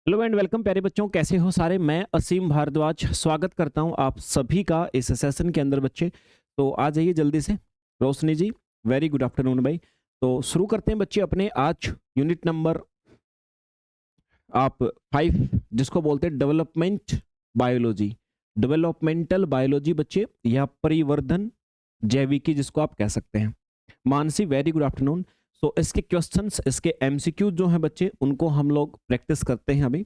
Hello and welcome प्यारे बच्चों, कैसे हो सारे। मैं असीम भारद्वाज स्वागत करता हूं आप सभी का इस सेशन के अंदर। बच्चे तो आ जाइए जल्दी से। रोशनी जी, वेरी गुड आफ्टरनून भाई। तो शुरू करते हैं बच्चे अपने आज यूनिट नंबर आप 5, जिसको बोलते हैं डेवलपमेंट बायोलॉजी, डेवलपमेंटल बायोलॉजी बच्चे, या परिवर्धन जैविकी जिसको आप कह सकते हैं। Mansi, very good afternoon. तो इसके क्वेश्चंस, इसके एमसीक्यू जो हैं बच्चे, उनको हम लोग प्रैक्टिस करते हैं अभी।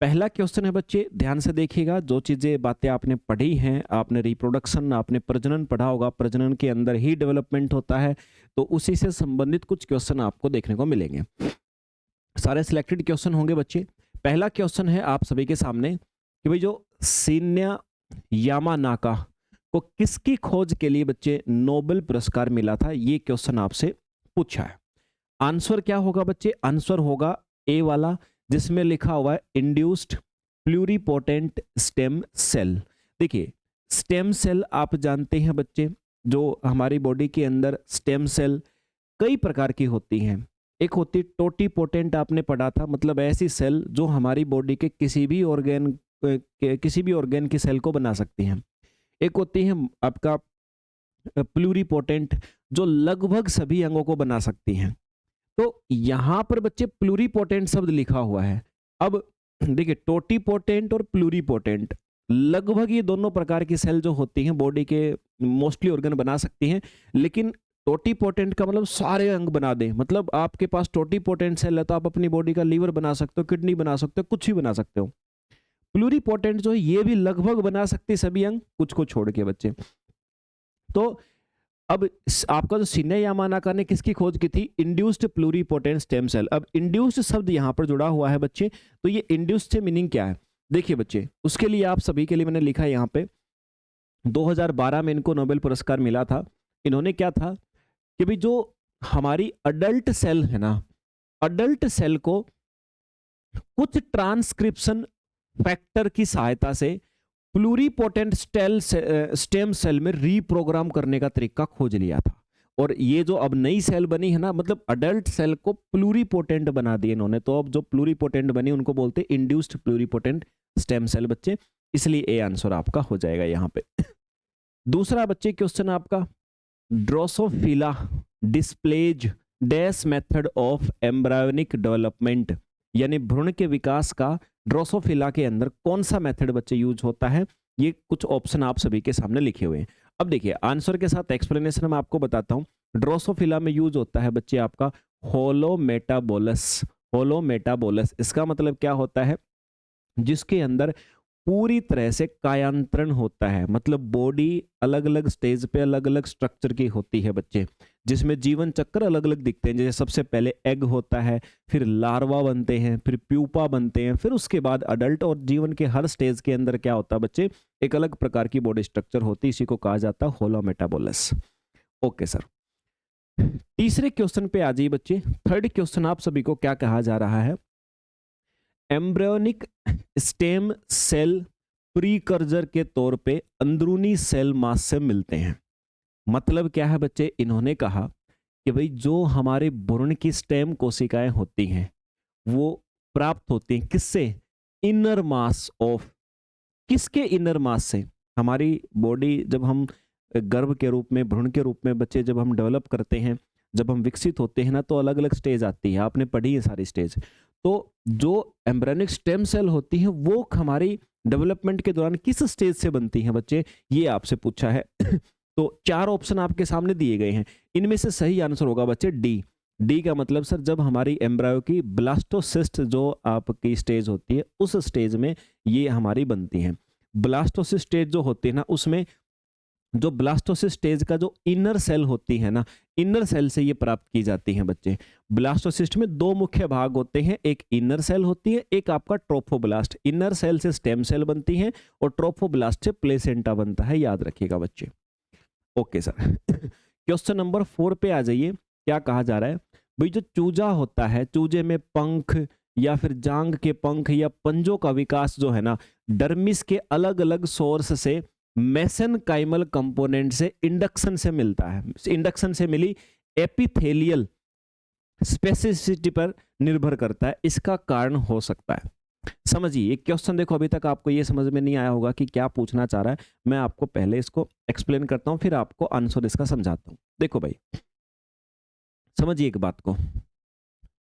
पहला क्वेश्चन है बच्चे, ध्यान से देखिएगा। जो चीजें बातें आपने पढ़ी हैं, आपने रिप्रोडक्शन, आपने प्रजनन पढ़ा होगा, प्रजनन के अंदर ही डेवलपमेंट होता है, तो उसी से संबंधित कुछ क्वेश्चन आपको देखने को मिलेंगे। सारे सिलेक्टेड क्वेश्चन होंगे बच्चे। पहला क्वेश्चन है आप सभी के सामने कि भाई जो शिन्या यामानाका को किसकी खोज के लिए बच्चे नोबेल पुरस्कार मिला था, ये क्वेश्चन आपसे पूछा है। आंसर क्या होगा बच्चे? आंसर होगा ए वाला, जिसमें लिखा हुआ है इंड्यूस्ड प्लूरिपोटेंट स्टेम सेल। देखिए, स्टेम सेल आप जानते हैं बच्चे, जो हमारी बॉडी के अंदर स्टेम सेल कई प्रकार की होती हैं। एक होती टोटीपोटेंट, आपने पढ़ा था, मतलब ऐसी सेल जो हमारी बॉडी के किसी भी ऑर्गेन की सेल को बना सकती हैं। एक होती है आपका प्लूरिपोटेंट, जो लगभग सभी अंगों को बना सकती हैं। तो यहां पर बच्चे प्लूरिपोटेंट शब्द लिखा हुआ है। अब देखिए, टोटीपोटेंट और प्लूरिपोटेंट, लगभग ये दोनों प्रकार की सेल जो होती हैं बॉडी के मोस्टली ऑर्गन बना सकती हैं। लेकिन टोटीपोटेंट का मतलब सारे अंग बना दें, मतलब आपके पास टोटीपोटेंट सेल है तो आप अपनी बॉडी का लीवर बना सकते हो, किडनी बना सकते हो, कुछ भी बना सकते हो। प्लूरिपोटेंट जो है ये भी लगभग बना सकती है सभी अंग, कुछ को छोड़ के बच्चे। तो अब आपका जो शिन्या यामानाका ने किसकी खोज की थी? Induced pluripotent stem cell. अब इंड्यूस्ड शब्द यहां पर जुड़ा हुआ है बच्चे, तो ये इंड्यूस्ड से मीनिंग क्या है? देखिए बच्चे, उसके लिए आप सभी के लिए मैंने लिखा है यहाँ पे, 2012 में इनको नोबेल पुरस्कार मिला था। इन्होंने क्या था कि भाई जो हमारी अडल्ट सेल है ना, अडल्ट सेल को कुछ ट्रांसक्रिप्शन फैक्टर की सहायता से प्लूरिपोटेंट स्टेम सेल में रीप्रोग्राम करने का तरीका खोज लिया था। और ये जो अब नई सेल बनी है ना, मतलब अडल्ट सेल को प्लूरिपोटेंट बना दिया इन्होंने। तो अब जो प्लूरिपोटेंट बनी उनको बोलते हैं इंड्यूस्ड प्लूरिपोटेंट स्टेम सेल बच्चे। इसलिए ए आंसर आपका हो जाएगा यहाँ पे। दूसरा बच्चे क्वेश्चन आपका, Drosophila displays dash method of embryonic development, यानी भ्रूण के विकास का ड्रोसोफिला के अंदर कौन सा मेथड बच्चे यूज होता है? ये कुछ ऑप्शन आप सभी के सामने लिखे हुए हैं। अब देखिए, आंसर के साथ एक्सप्लेनेशन मैं आपको बताता हूं। ड्रोसोफिला में यूज होता है बच्चे आपका होलोमेटाबोलस। होलोमेटाबोलस इसका मतलब क्या होता है? जिसके अंदर पूरी तरह से कायांतरण होता है, मतलब बॉडी अलग अलग स्टेज पे अलग अलग स्ट्रक्चर की होती है बच्चे, जिसमें जीवन चक्र अलग अलग दिखते हैं। जैसे सबसे पहले एग होता है, फिर लार्वा बनते हैं, फिर प्यूपा बनते हैं, फिर उसके बाद अडल्ट। और जीवन के हर स्टेज के अंदर क्या होता है बच्चे? एक अलग प्रकार की बॉडी स्ट्रक्चर होती है। इसी को कहा जाता है होलोमेटाबोलस। ओके सर, तीसरे क्वेश्चन पे आ जाइए बच्चे। थर्ड क्वेश्चन आप सभी को क्या कहा जा रहा है? एम्ब्रियोनिक स्टेम सेल प्रीकर्जर के तौर पे अंदरूनी सेल मास से मिलते हैं। मतलब क्या है बच्चे? इन्होंने कहा कि भाई जो हमारे भ्रूण की स्टेम कोशिकाएं होती हैं वो प्राप्त होती हैं किससे? Inner mass of. किसके इनर मास से? हमारी बॉडी जब हम गर्भ के रूप में, भ्रूण के रूप में बच्चे जब हम डेवलप करते हैं, जब हम विकसित होते हैं ना, तो अलग अलग स्टेज आती है, आपने पढ़ी है सारी स्टेज। तो जो एम्ब्रियोनिक स्टेम सेल होती है वो हमारी डेवलपमेंट के दौरान किस स्टेज से बनती हैं बच्चे, ये आपसे पूछा है। तो 4 ऑप्शन आपके सामने दिए गए हैं, इनमें से सही आंसर होगा बच्चे डी। डी का मतलब सर, जब हमारी एम्ब्रायो की ब्लास्टोसिस्ट जो आपकी स्टेज होती है उस स्टेज में ये हमारी बनती हैं। ब्लास्टोसिस्ट स्टेज जो होती है ना, उसमें जो ब्लास्टोसिस्ट स्टेज का जो इनर सेल होती है ना, इनर सेल से ये प्राप्त की जाती हैं बच्चे। ब्लास्टोसिस्ट में 2 मुख्य भाग होते हैं, एक इनर सेल होती है, एक आपका ट्रोफोब्लास्ट। इनर सेल से स्टेम सेल बनती हैं और ट्रोफोब्लास्ट से प्लेसेंटा बनता है, याद रखिएगा बच्चे। Okay sir. क्वेश्चन नंबर 4 पे आ जाइए। क्या कहा जा रहा है? भाई जो चूजा होता है, चूजे में पंख या फिर जांग के पंख या पंजों का विकास जो है ना, डर्मिस के अलग अलग सोर्स से, मेसेनकाइमल कंपोनेंट से, इंडक्शन से मिलता है। इंडक्शन से मिली एपिथेलियल स्पेसिसिटी पर निर्भर करता है। इसका कारण हो सकता है समझिए एक क्वेश्चन देखो, अभी तक आपको ये समझ में नहीं आया होगा कि क्या पूछना चाह रहा है। मैं आपको पहले इसको एक्सप्लेन करता हूँ, फिर आपको आंसर इसका समझाता हूँ। देखो भाई, समझिए एक बात को,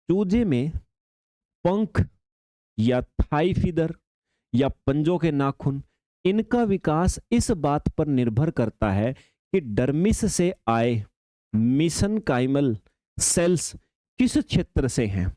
चूजे में पंख या थाई फीदर या पंजों के नाखून, इनका विकास इस बात पर निर्भर करता है कि डर्मिस से आए मेसेनकाइमल सेल्स किस क्षेत्र से हैं।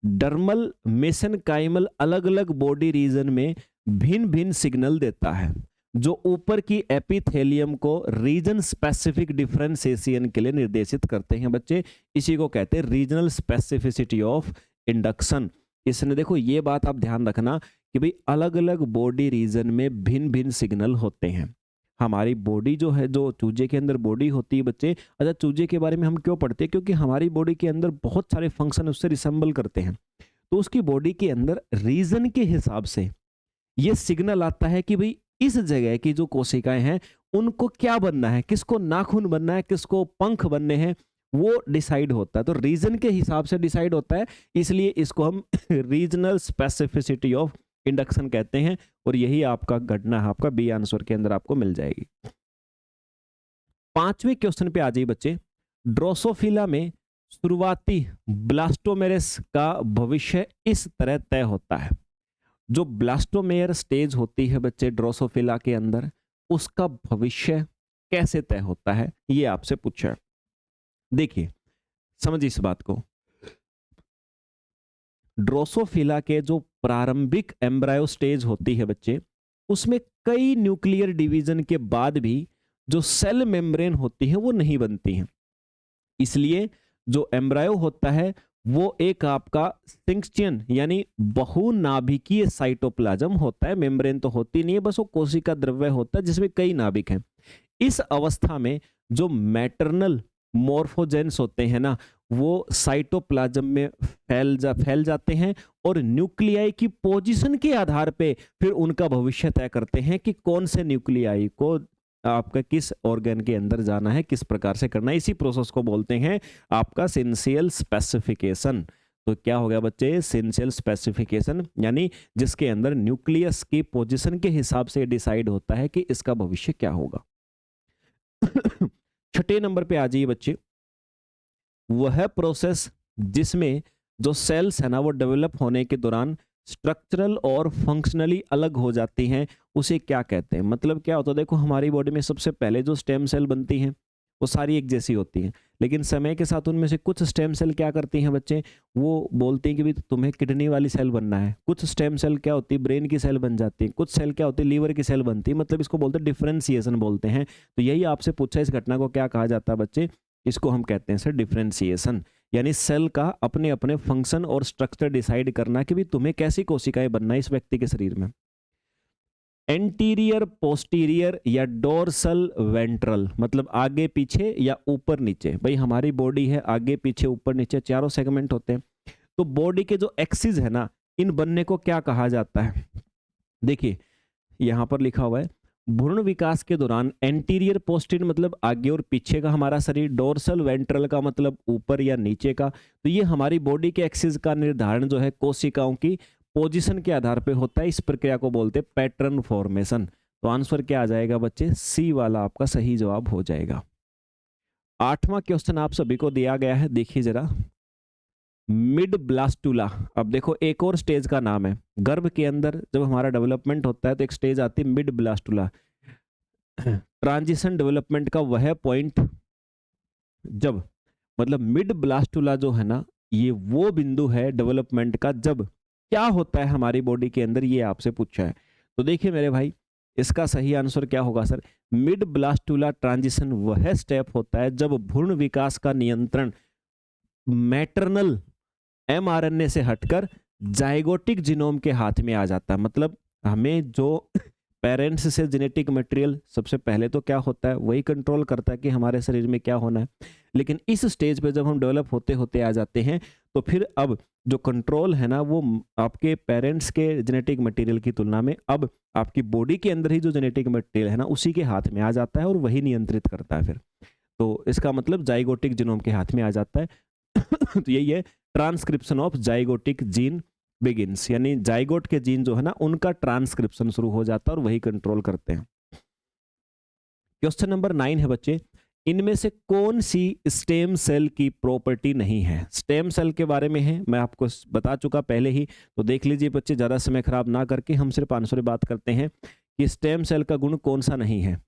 डर्मल मेसेनकाइमल अलग अलग बॉडी रीजन में भिन्न भिन्न सिग्नल देता है, जो ऊपर की एपिथेलियम को रीजन स्पेसिफिक डिफरेंशिएशन के लिए निर्देशित करते हैं बच्चे। इसी को कहते हैं रीजनल स्पेसिफिसिटी ऑफ इंडक्शन। इसने देखो ये बात आप ध्यान रखना कि भाई अलग अलग बॉडी रीजन में भिन्न भिन्न सिग्नल होते हैं। हमारी बॉडी जो है, जो चूजे के अंदर बॉडी होती है बच्चे, अच्छा चूजे के बारे में हम क्यों पढ़ते हैं, क्योंकि हमारी बॉडी के अंदर बहुत सारे फंक्शन उससे रिसेंबल करते हैं। तो उसकी बॉडी के अंदर रीजन के हिसाब से ये सिग्नल आता है कि भाई इस जगह की जो कोशिकाएं हैं उनको क्या बनना है, किसको नाखून बनना है, किसको पंख बनने हैं, वो डिसाइड होता है। तो रीजन के हिसाब से डिसाइड होता है, इसलिए इसको हम रीजनल स्पेसिफिसिटी ऑफ इंडक्शन कहते हैं। और यही आपका घटना है, आपका बी आंसर के अंदर आपको मिल जाएगी। पांचवें क्वेश्चन पे आ जाइए बच्चे। ड्रोसोफिला में शुरुआती ब्लास्टोमेरेस का भविष्य इस तरह तय होता है। जो ब्लास्टोमेयर स्टेज होती है बच्चे ड्रोसोफिला के अंदर, उसका भविष्य कैसे तय होता है, ये आपसे पूछा है। देखिए समझिए इस बात को, ड्रोसोफिला के जो प्रारंभिक एम्ब्रायो स्टेज होती है बच्चे, उसमें कई न्यूक्लियर डिवीजन के बाद भी जो सेल मेम्ब्रेन होती है वो नहीं बनती हैं। इसलिए जो एम्ब्रायो होता है वो एक आपका सिंक्चियन यानी बहुनाभिकीय साइटोप्लाज्म होता है। मेम्ब्रेन तो होती नहीं है, बस वो कोशिका द्रव्य होता है जिसमें कई नाभिक हैं। इस अवस्था में जो मैटरनल मोर्फोजेंस होते हैं ना, वो साइटोप्लाज्म में फैल जाते हैं और न्यूक्लियाई की पोजीशन के आधार पे फिर उनका भविष्य तय करते हैं कि कौन से न्यूक्लियाई को आपका किस ऑर्गन के अंदर जाना है, किस प्रकार से करना है। इसी प्रोसेस को बोलते हैं आपका सिंशियल स्पेसिफिकेशन। तो क्या हो गया बच्चे, सिंशियल स्पेसिफिकेशन, यानी जिसके अंदर न्यूक्लियस की पोजीशन के हिसाब से डिसाइड होता है कि इसका भविष्य क्या होगा। छठे नंबर पे आ जाइए बच्चे, वह प्रोसेस जिसमें जो सेल्स है ना वो डेवलप होने के दौरान स्ट्रक्चरल और फंक्शनली अलग हो जाती हैं, उसे क्या कहते हैं। मतलब क्या होता है, देखो हमारी बॉडी में सबसे पहले जो स्टेम सेल बनती हैं वो सारी एक जैसी होती हैं, लेकिन समय के साथ उनमें से कुछ स्टेम सेल क्या करती हैं बच्चे, वो बोलती हैं कि भाई तुम्हें किडनी वाली सेल बनना है। कुछ स्टेम सेल क्या होती है, ब्रेन की सेल बन जाती है। कुछ सेल क्या होती है, लीवर की सेल बनती है। मतलब इसको बोलते हैं डिफरेंशिएशन बोलते हैं। तो यही आपसे पूछा, इस घटना को क्या कहा जाता है बच्चे, इसको हम कहते हैं सर डिफरेंशिएशन। यानी सेल का अपने अपने फंक्शन और स्ट्रक्चर डिसाइड करना कि भी तुम्हें कैसी कोशिकाएं बनना है इस व्यक्ति के शरीर में। एंटीरियर पोस्टीरियर या डोर्सल वेंट्रल, मतलब आगे पीछे या ऊपर नीचे। भाई हमारी बॉडी है आगे पीछे ऊपर नीचे चारों सेगमेंट होते हैं। तो बॉडी के जो एक्सिस है ना, इन बनने को क्या कहा जाता है। देखिए यहां पर लिखा हुआ है, भ्रूण विकास के दौरान एंटीरियर पोस्टीरियर मतलब आगे और पीछे का हमारा शरीर, डोर्सल वेंट्रल का मतलब ऊपर या नीचे का। तो ये हमारी बॉडी के एक्सिस का निर्धारण जो है कोशिकाओं की पोजीशन के आधार पे होता है। इस प्रक्रिया को बोलते हैं पैटर्न फॉर्मेशन। तो आंसर क्या आ जाएगा बच्चे, सी वाला आपका सही जवाब हो जाएगा। आठवां क्वेश्चन आप सभी को दिया गया है, देखिए जरा, मिड ब्लास्टुला। अब देखो एक और स्टेज का नाम है, गर्भ के अंदर जब हमारा डेवलपमेंट होता है तो एक स्टेज आती है मिड ब्लास्टुला। ट्रांजिशन डेवलपमेंट का वह पॉइंट जब, मतलब मिड ब्लास्टुला जो है ना, ये वो बिंदु है डेवलपमेंट का जब क्या होता है हमारी बॉडी के अंदर, ये आपसे पूछा है। तो देखिए मेरे भाई, इसका सही आंसर क्या होगा सर, मिड ब्लास्टुला ट्रांजिशन वह स्टेप होता है जब भ्रूण विकास का नियंत्रण मैटरनल एमआरएनए से हटकर जाइगोटिक जीनोम के हाथ में आ जाता है। मतलब हमें जो पेरेंट्स से जेनेटिक मटेरियल सबसे पहले तो क्या होता है, वही कंट्रोल करता है कि हमारे शरीर में क्या होना है। लेकिन इस स्टेज पे जब हम डेवलप होते होते आ जाते हैं तो फिर अब जो कंट्रोल है ना, वो आपके पेरेंट्स के जेनेटिक मटेरियल की तुलना में अब आपकी बॉडी के अंदर ही जो जेनेटिक मटेरियल है ना, उसी के हाथ में आ जाता है और वही नियंत्रित करता है फिर। तो इसका मतलब जाइगोटिक जीनोम के हाथ में आ जाता है। तो यही है transcription of zygotic gene begins, यानी जाइगोट के जीन जो है ना उनका ट्रांसक्रिप्शन शुरू हो जाता है और वही कंट्रोल करते हैं। क्वेश्चन नंबर 9 है बच्चे, इनमें से कौन सी स्टेम सेल की प्रॉपर्टी नहीं है? स्टेम सेल के बारे में है, मैं आपको बता चुका पहले ही, तो देख लीजिए बच्चे, ज़्यादा समय खराब ना करके हम सिर्फ आंसर बात करते हैं कि स्टेम सेल का गुण कौन सा नहीं है।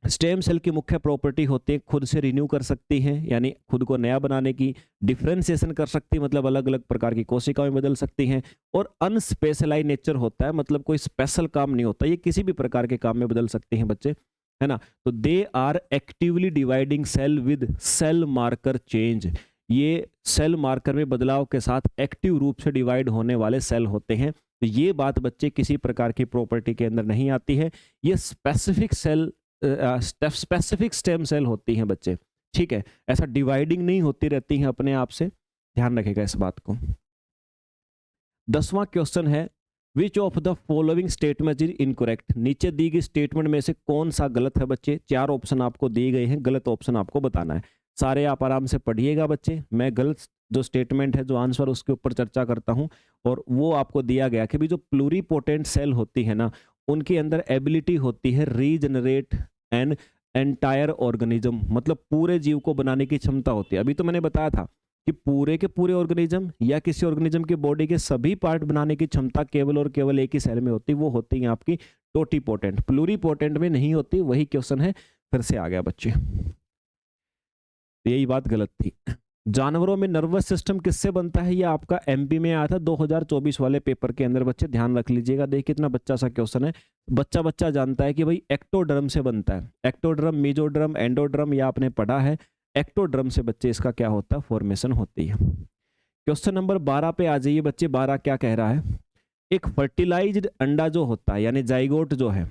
स्टेम सेल की मुख्य प्रॉपर्टी होती है खुद से रिन्यू कर सकती है, यानी खुद को नया बनाने की, डिफरेंशिएशन कर सकती है, मतलब अलग अलग प्रकार की कोशिकाओं में बदल सकती हैं, और अनस्पेशलाइज नेचर होता है, मतलब कोई स्पेशल काम नहीं होता, ये किसी भी प्रकार के काम में बदल सकती हैं बच्चे, है ना। तो they are actively dividing cell with cell marker change, ये सेल मार्कर में बदलाव के साथ एक्टिव रूप से डिवाइड होने वाले सेल होते हैं। तो ये बात बच्चे किसी प्रकार की प्रॉपर्टी के अंदर नहीं आती है, ये specific cell specific stem cell होती हैं बच्चे, ठीक है, ऐसा डिवाइडिंग नहीं होती रहती हैं अपने आप से, ध्यान रखेगा इस बात को। 10वां क्वेश्चन है, which of the following statement is incorrect? नीचे दी गई स्टेटमेंट में से कौन सा गलत है बच्चे? 4 ऑप्शन आपको दिए गए हैं, गलत ऑप्शन आपको बताना है। सारे आप आराम से पढ़िएगा बच्चे, मैं गलत जो स्टेटमेंट है, जो आंसर, उसके ऊपर चर्चा करता हूं, और वो आपको दिया गया कि भी जो प्लूरीपोटेंट सेल होती है ना, उनके अंदर एबिलिटी होती है रीजनरेट एन एंटायर ऑर्गेनिज्म, मतलब पूरे जीव को बनाने की क्षमता होती है। अभी तो मैंने बताया था कि पूरे के पूरे ऑर्गेनिज्म या किसी ऑर्गेनिज्म के बॉडी के सभी पार्ट बनाने की क्षमता केवल और केवल एक ही सेल में होती है, वो होती है आपकी टोटीपोटेंट, प्लूरीपोटेंट में नहीं होती। वही क्वेश्चन है, फिर से आ गया बच्चे, यही बात गलत थी। जानवरों में नर्वस सिस्टम किससे बनता है? ये आपका एमपी में आया था 2024 वाले पेपर के अंदर बच्चे, ध्यान रख लीजिएगा। देखिए कितना बच्चा सा क्वेश्चन है, बच्चा बच्चा जानता है कि भाई एक्टोडर्म से बनता है, एक्टोडर्म, मेसोडर्म, एंडोडर्म, या आपने पढ़ा है। एक्टोडर्म से बच्चे इसका क्या होता है, फॉर्मेशन होती है। क्वेश्चन नंबर 12 पे आ जाइए बच्चे, 12 क्या कह रहा है? एक फर्टिलाइज्ड अंडा जो होता है, यानी जाइगोट जो है,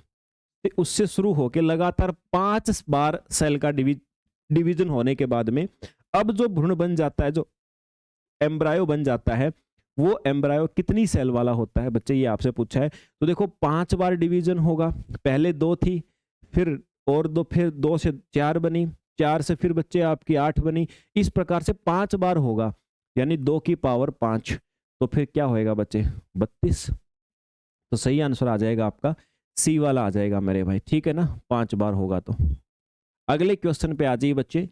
उससे शुरू होकर लगातार 5 बार सेल का डिवीजन होने के बाद में अब जो भ्रूण बन जाता है, जो एम्ब्रायो बन जाता है, वो एम्ब्रायो कितनी सेल वाला होता है बच्चे? ये आपसे पूछा है। तो देखो 5 बार डिवीजन होगा, पहले 2 थी, फिर और 2, फिर 2 से 4 बनी, 4 से फिर बच्चे आपकी 8 बनी, इस प्रकार से 5 बार होगा, यानी 2 की पावर 5, तो फिर क्या होएगा बच्चे? 32। तो सही आंसर आ जाएगा आपका सी वाला आ जाएगा मेरे भाई, ठीक है ना, 5 बार होगा। तो अगले क्वेश्चन पे आ जाइए बच्चे,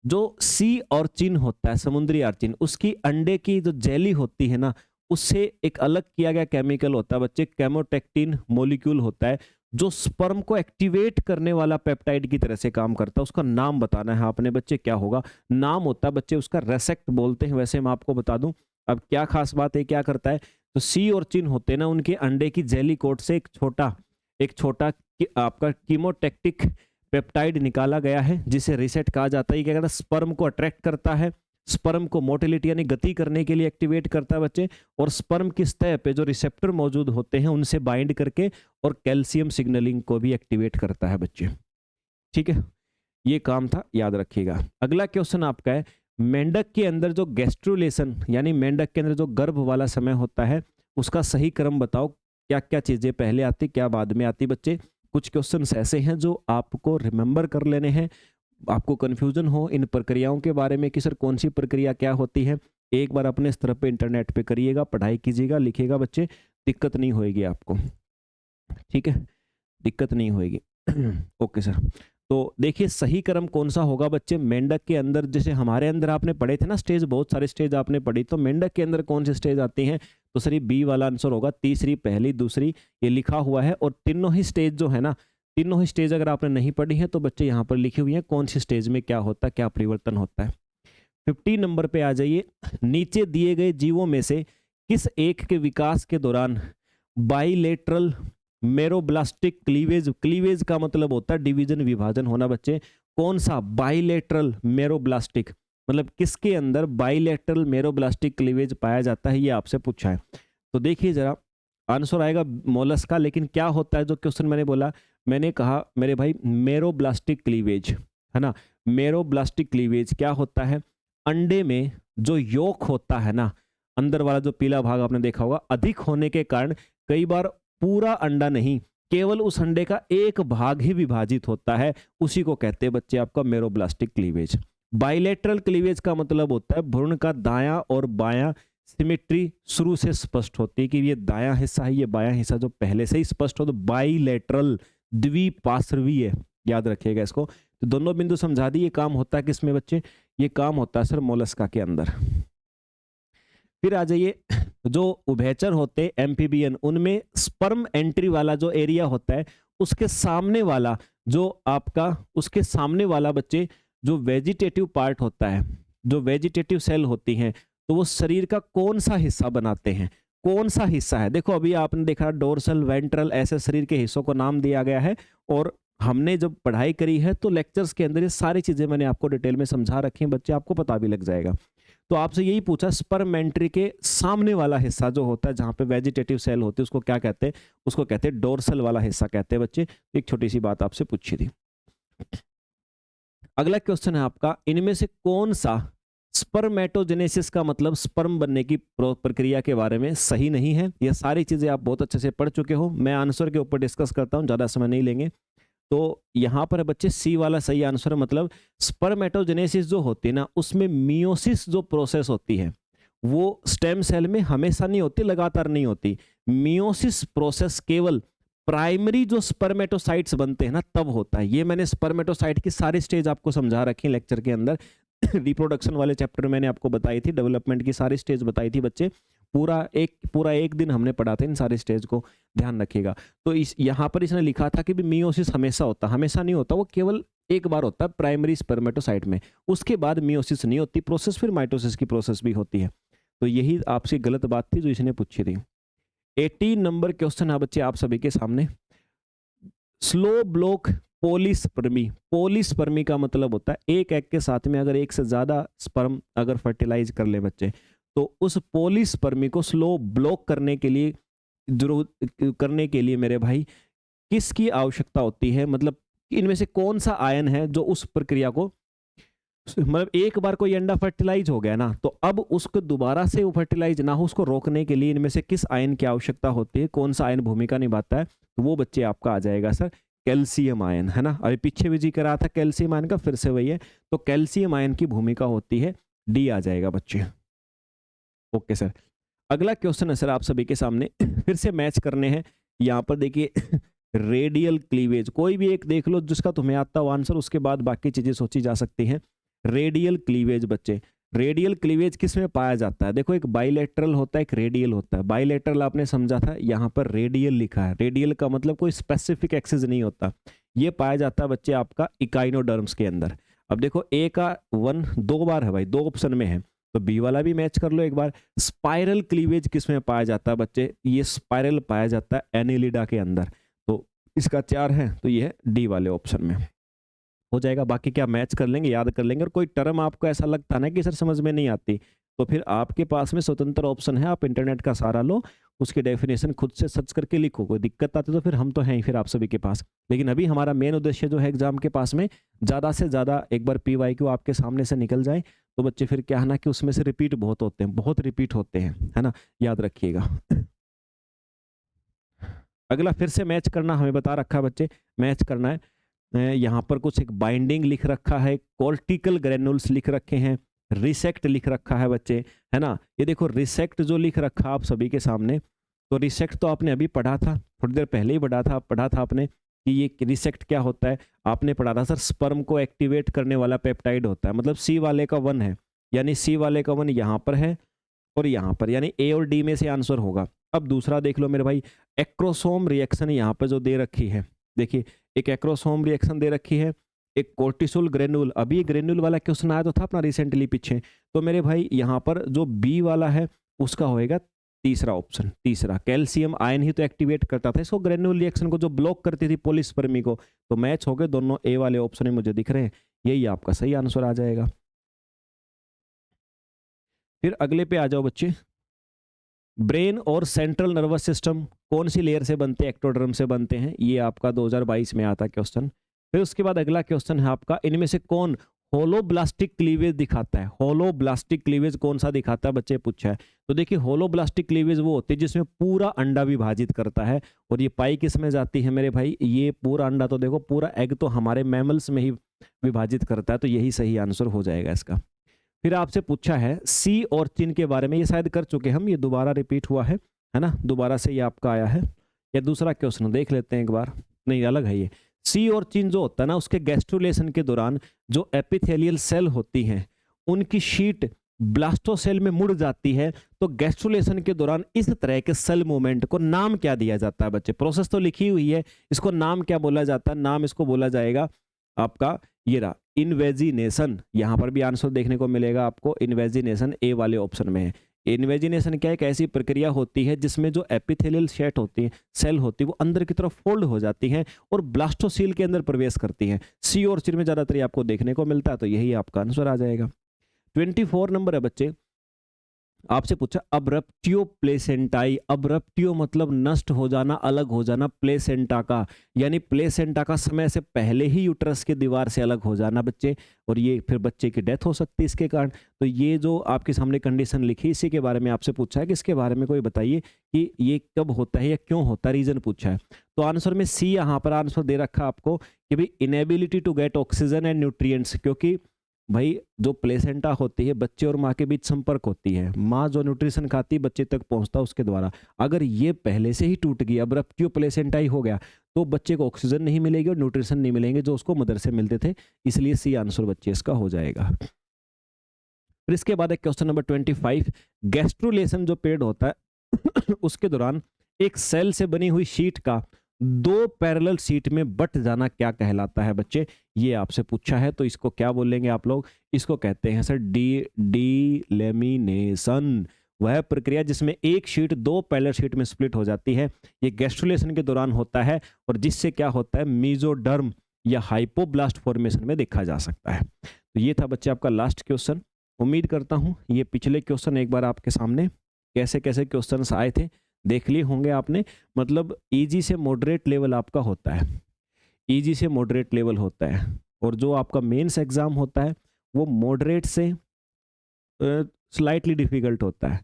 जो सी ऑर्चिन होता है, समुद्री अर्चिन, उसकी अंडे की जो जेली होती है ना, उससे एक अलग किया गया केमिकल होता है बच्चे, केमोटेक्टिन मॉलिक्यूल होता है, जो स्पर्म को एक्टिवेट करने वाला पेप्टाइड की तरह से काम करता है। उसका नाम बताना है आपने बच्चे, क्या होगा? नाम होता है बच्चे उसका रेसेक्ट बोलते हैं, वैसे मैं आपको बता दूं। अब क्या खास बात है, क्या करता है? तो सी ऑर्चिन होते हैं ना, उनके अंडे की जेली कोट से एक छोटा आपका कीमोटेक्टिक पेप्टाइड निकाला गया है, जिसे रिसेट कहा जाता है। क्या कहता है? स्पर्म को अट्रैक्ट करता है, स्पर्म को मोटिलिटी यानी गति करने के लिए एक्टिवेट करता है बच्चे, और स्पर्म की सतह पे जो रिसेप्टर मौजूद होते हैं उनसे बाइंड करके और कैल्शियम सिग्नलिंग को भी एक्टिवेट करता है बच्चे, ठीक है। ये काम था, याद रखिएगा। अगला क्वेश्चन आपका है, मेंढक के अंदर जो गैस्ट्रुलेशन यानी मेंढक के अंदर जो गर्भ वाला समय होता है, उसका सही क्रम बताओ। क्या क्या चीजें पहले आती, क्या बाद में आती बच्चे? कुछ क्वेश्चंस ऐसे हैं जो आपको रिमेंबर कर लेने हैं, आपको कंफ्यूजन हो इन प्रक्रियाओं के बारे में कि सर कौन सी प्रक्रिया क्या होती है, एक बार अपने स्तर पे इंटरनेट पे करिएगा, पढ़ाई कीजिएगा, लिखिएगा बच्चे, दिक्कत नहीं होएगी आपको, ठीक है, दिक्कत नहीं होएगी। Okay sir. तो देखिए सही क्रम कौन सा होगा बच्चे? मेंढक के अंदर, जैसे हमारे अंदर आपने पढ़े थे ना स्टेज, बहुत सारे स्टेज आपने पढ़ी, तो मेंढक के अंदर कौन सी स्टेज आती हैं? तो सर ये बी वाला आंसर होगा, तीसरी, पहली, दूसरी, ये लिखा हुआ है। और तीनों ही स्टेज जो है ना, तीनों ही स्टेज अगर आपने नहीं पढ़ी है तो बच्चे यहाँ पर लिखी हुई है कौन सी स्टेज में क्या होता है, क्या परिवर्तन होता है। 50 नंबर पे आ जाइए, नीचे दिए गए जीवों में से किस एक के विकास के दौरान बाइलेटरल मेरोब्लास्टिक क्लीवेज का मतलब होता है डिवीजन, विभाजन होना बच्चे। कौन सा? बाइलेटरल मेरोब्लास्टिक, मतलब किसके अंदर बाइलेटरल मेरोब्लास्टिक क्लीवेज पाया जाता है, ये आपसे पूछा है। तो देखिए जरा, आंसर आएगा मोलस का, लेकिन क्या होता है जो क्वेश्चन मैंने बोला, मैंने कहा मेरे भाई मेरोब्लास्टिक क्लीवेज, है ना। मेरोब्लास्टिक क्लीवेज क्या होता है? अंडे में जो योक होता है ना, अंदर वाला जो पीला भाग आपने देखा होगा, अधिक होने के कारण कई बार पूरा अंडा नहीं, केवल उस अंडे का एक भाग ही विभाजित होता है, उसी को कहते हैं बच्चे आपका मेरोब्लास्टिक क्लीवेज। बाइलेटरल क्लीवेज का मतलब होता है भ्रूण का दायां और बायां सिमेट्री शुरू से स्पष्ट होती है कि ये दायां हिस्सा है, ये बायां हिस्सा जो पहले से ही स्पष्ट हो, तो बाईलेटरल, द्विपार्श्वीय, याद रखिएगा इसको। तो दोनों बिंदु समझा दी। ये काम होता है किसमें बच्चे? ये काम होता है सर मोलस्का के अंदर। फिर आ जाइए, जो उभयचर होते हैं एम्फीबियन, उनमें स्पर्म एंट्री वाला जो एरिया होता है, उसके सामने वाला जो आपका, उसके सामने वाला बच्चे जो वेजिटेटिव पार्ट होता है, जो वेजिटेटिव सेल होती हैं, तो वो शरीर का कौन सा हिस्सा बनाते हैं? कौन सा हिस्सा है? देखो अभी आपने देखा डोर्सल, वेंट्रल, ऐसे शरीर के हिस्सों को नाम दिया गया है। और हमने जब पढ़ाई करी है तो लेक्चर्स के अंदर ये सारी चीजें मैंने आपको डिटेल में समझा रखी हैं बच्चे, आपको पता भी लग जाएगा। तो आपसे यही पूछा, स्पर्म एंट्री के सामने वाला हिस्सा जो होता है जहां पे वेजिटेटिव सेल होती है, उसको क्या कहते हैं? उसको कहते हैं डोर्सल वाला हिस्सा कहते हैं बच्चे। एक छोटी सी बात आपसे पूछी थी। अगला क्वेश्चन है आपका, इनमें से कौन सा स्पर्मेटोजेनेसिस का मतलब स्पर्म बनने की प्रक्रिया के बारे में सही नहीं है? ये सारी चीजें आप बहुत अच्छे से पढ़ चुके हो, मैं आंसर के ऊपर डिस्कस करता हूं, ज्यादा समय नहीं लेंगे। तो यहाँ पर बच्चे सी वाला सही आंसर है। मतलब स्पर्मेटोजेनेसिस जो होती है ना, उसमें मियोसिस जो प्रोसेस होती है वो स्टेम सेल में हमेशा नहीं होती, लगातार नहीं होती। मियोसिस प्रोसेस केवल प्राइमरी जो स्पर्मेटोसाइट्स बनते हैं ना तब होता है। ये मैंने स्पर्मेटोसाइट की सारी स्टेज आपको समझा रखी है लेक्चर के अंदर। रिप्रोडक्शन वाले चैप्टर में मैंने आपको बताई थी, डेवलपमेंट की सारी स्टेज बताई थी बच्चे। पूरा एक दिन हमने पढ़ा था इन सारी स्टेज को, ध्यान रखिएगा। तो इस यहाँ पर इसने लिखा था कि भी मियोसिस हमेशा होता, हमेशा नहीं होता, वो केवल एक बार होता है प्राइमरी स्पर्मेटोसाइट में, उसके बाद मियोसिस नहीं होती प्रोसेस, फिर माइटोसिस की प्रोसेस भी होती है। तो यही आपसे गलत बात थी जो इसने पूछी थी। 18 नंबर क्वेश्चन है बच्चे आप सभी के सामने। Slow block पोलिस्पर्मी। पोलिस्पर्मी का मतलब होता है एक एग के साथ में अगर एक से ज्यादा स्पर्म अगर फर्टिलाइज कर ले बच्चे, तो उस पोलिस्पर्मी को स्लो ब्लॉक करने के लिए, जरूर करने के लिए मेरे भाई किसकी आवश्यकता होती है? मतलब इनमें से कौन सा आयन है जो उस प्रक्रिया को, मतलब एक बार कोई अंडा फर्टिलाइज हो गया ना, तो अब उसको दोबारा से वो फर्टिलाइज ना हो, उसको रोकने के लिए इनमें से किस आयन की आवश्यकता होती है? कौन सा आयन भूमिका निभाता है? तो वो बच्चे आपका आ जाएगा सर कैल्शियम आयन, है ना। अभी पीछे भी जी करा था कैल्शियम आयन का, फिर से वही है। तो कैल्शियम आयन की भूमिका होती है, डी आ जाएगा बच्चे। Okay sir. अगला क्वेश्चन है सर आप सभी के सामने, फिर से मैच करने हैं। यहाँ पर देखिए रेडियल क्लीवेज, कोई भी एक देख लो जिसका तुम्हें आता हो आंसर, उसके बाद बाकी चीजें सोची जा सकती हैं। रेडियल क्लीवेज बच्चे, रेडियल क्लीवेज किस में पाया जाता है? देखो एक बाइलेटरल होता है, एक रेडियल होता है। बाइलेटरल आपने समझा था, यहाँ पर रेडियल लिखा है। रेडियल का मतलब कोई स्पेसिफिक एक्सिस नहीं होता, ये पाया जाता है बच्चे आपका इकाइनोडर्म्स के अंदर। अब देखो ए का 1 2 बार है भाई, 2 ऑप्शन में है, तो बी वाला भी मैच कर लो एक बार। स्पाइरल क्लीवेज किस में पाया जाता है बच्चे? ये स्पाइरल पाया जाता है एनिलिडा के अंदर, तो इसका 4 है, तो ये है डी वाले ऑप्शन में हो जाएगा। बाकी क्या मैच कर लेंगे, याद कर लेंगे। और कोई टर्म आपको ऐसा लगता है ना कि सर समझ में नहीं आती, तो फिर आपके पास में स्वतंत्र ऑप्शन है, आप इंटरनेट का सहारा लो, उसकी डेफिनेशन खुद से सर्च करके लिखो। कोई दिक्कत आती तो फिर हम तो हैं ही फिर आप सभी के पास। लेकिन अभी हमारा मेन उद्देश्य जो है एग्जाम के पास में ज़्यादा से ज़्यादा एक बार PYQ आपके सामने से निकल जाए, तो बच्चे फिर क्या है ना कि उसमें से रिपीट बहुत होते हैं, बहुत रिपीट होते हैं, है ना, याद रखिएगा। अगला फिर से मैच करना हमें बता रखा है बच्चे, मैच करना है। यहाँ पर कुछ एक बाइंडिंग लिख रखा है, कॉर्टिकल ग्रेनुल्स लिख रखे हैं, रिसेक्ट लिख रखा है बच्चे, है ना। ये देखो रिसेक्ट जो लिख रखा आप सभी के सामने, तो रिसेक्ट तो आपने अभी पढ़ा था, थोड़ी देर पहले ही पढ़ा था आपने कि ये रिसेक्ट क्या होता है। आपने पढ़ा था सर स्पर्म को एक्टिवेट करने वाला पेप्टाइड होता है। मतलब सी वाले का 1 है, यानी सी वाले का 1 यहाँ पर है और यहाँ पर, यानी ए और डी में से आंसर होगा। अब दूसरा देख लो मेरे भाई, एक्रोसोम रिएक्शन यहाँ पर जो दे रखी है, देखिए एक एक्रोसोम रिएक्शन दे रखी है, एक कोर्टिसोल ग्रेनुल। अभी ग्रेनुल वाला क्वेश्चन आया तो था अपना रिसेंटली पीछे, तो मेरे भाई यहाँ पर जो बी वाला है उसका होएगा तीसरा ऑप्शन, तीसरा। कैल्शियम आयन ही तो एक्टिवेट करता था इसको, ग्रेनुल रिएक्शन को जो ब्लॉक करती थी पोलिस्पर्मी को। तो मैच हो गए दोनों, ए वाले ऑप्शन में मुझे दिख रहे हैं, यही आपका सही आंसर आ जाएगा। फिर अगले पे आ जाओ बच्चे, ब्रेन और सेंट्रल नर्वस सिस्टम कौन सी लेयर से बनते हैं? एक्टोडर्म से बनते हैं। ये आपका 2022 में आता क्वेश्चन। फिर उसके बाद अगला क्वेश्चन है आपका, इनमें से कौन होलोब्लास्टिक क्लीवेज दिखाता है? होलोब्लास्टिक क्लीवेज कौन सा दिखाता है बच्चे, पूछा है। तो देखिए होलोब्लास्टिक क्लीवेज वो होती है जिसमें पूरा अंडा विभाजित करता है, और ये पाई किस में जाती है मेरे भाई? ये पूरा अंडा तो देखो, पूरा एग तो हमारे मैमल्स में ही विभाजित करता है, तो यही सही आंसर हो जाएगा इसका। फिर आपसे पूछा है सी ऑर्चिन के बारे में, ये शायद कर चुके हम, ये दोबारा रिपीट हुआ है ना, दोबारा से ये आपका आया है। या दूसरा क्वेश्चन देख लेते हैं एक बार, नहीं अलग है ये। सी ऑर्चिन जो होता है ना, उसके गैस्ट्रुलेशन के दौरान जो एपिथेलियल सेल होती हैं उनकी शीट ब्लास्टोसेल में मुड़ जाती है। तो गैस्ट्रुलेशन के दौरान इस तरह के सेल मूवमेंट को नाम क्या दिया जाता है बच्चे? प्रोसेस तो लिखी हुई है, इसको नाम क्या बोला जाता है? नाम इसको बोला जाएगा आपका, ये रहा, इन्वेजिनेशन। यहां पर भी आंसर देखने को मिलेगा आपको, इन्वेजिनेशन ए वाले ऑप्शन में है। इन्वेजिनेशन क्या, एक ऐसी प्रक्रिया होती है जिसमें जो एपिथेलियल शेट होती है, सेल होती है, वो अंदर की तरफ फोल्ड हो जाती हैं और ब्लास्टोसील के अंदर प्रवेश करती हैं। सी और सी में ज्यादातर ये आपको देखने को मिलता है, तो यही आपका आंसर आ जाएगा। 24 नंबर है बच्चे, आपसे पूछा अब्रप्टियो प्लेसेंटाई। अब्रप्टियो मतलब नष्ट हो जाना, अलग हो जाना, प्लेसेंटा का यानी प्लेसेंटा का समय से पहले ही यूट्रस की दीवार से अलग हो जाना बच्चे, और ये फिर बच्चे की डेथ हो सकती है इसके कारण। तो ये जो आपके सामने कंडीशन लिखी, इसी के बारे में आपसे पूछा है कि इसके बारे में कोई बताइए कि ये कब होता है या क्यों होता है, रीजन पूछा है। तो आंसर में सी यहाँ पर आंसर दे रखा आपको कि भाई inability to get oxygen and nutrients, क्योंकि भाई जो प्लेसेंटा होती है बच्चे और माँ के बीच संपर्क होती है, माँ जो न्यूट्रिशन खाती है बच्चे तक पहुंचता है उसके द्वारा। अगर ये पहले से ही टूट गई, अब्रप्टियो प्लेसेंटाई हो गया, तो बच्चे को ऑक्सीजन नहीं मिलेगी और न्यूट्रिशन नहीं मिलेंगे जो उसको मदर से मिलते थे, इसलिए सी आंसर बच्चे इसका हो जाएगा। फिर इसके बाद एक क्वेश्चन नंबर 25, गैस्ट्रुलेशन जो पेड़ होता है उसके दौरान एक सेल से बनी हुई शीट का दो पैरेलल शीट में बट जाना क्या कहलाता है बच्चे? ये आपसे पूछा है, तो इसको क्या बोलेंगे आप लोग? इसको कहते हैं सर डीलेमिनेशन। वह प्रक्रिया जिसमें एक शीट दो पैरेलल शीट में स्प्लिट हो जाती है, ये गैस्ट्रुलेशन के दौरान होता है, और जिससे क्या होता है, मेसोडर्म या हाइपोब्लास्ट फॉर्मेशन में देखा जा सकता है। तो ये था बच्चे आपका लास्ट क्वेश्चन। उम्मीद करता हूं ये पिछले क्वेश्चन एक बार आपके सामने कैसे कैसे क्वेश्चन आए थे देख लिए होंगे आपने। मतलब इजी से मॉडरेट लेवल आपका होता है, इजी से मॉडरेट लेवल होता है, और जो आपका मेंस एग्जाम होता है वो मॉडरेट से स्लाइटली डिफिकल्ट होता है,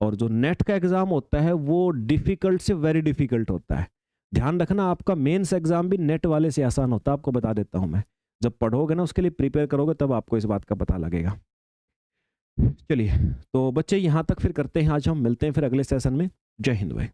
और जो नेट का एग्जाम होता है वो डिफिकल्ट से वेरी डिफिकल्ट होता है। ध्यान रखना, आपका मेंस एग्जाम भी नेट वाले से आसान होता है, आपको बता देता हूं मैं। जब पढ़ोगे ना, उसके लिए प्रिपेयर करोगे, तब आपको इस बात का पता लगेगा। चलिए, तो बच्चे यहाँ तक फिर करते हैं, आज हम मिलते हैं फिर अगले सेशन में। जय हिंद भाई।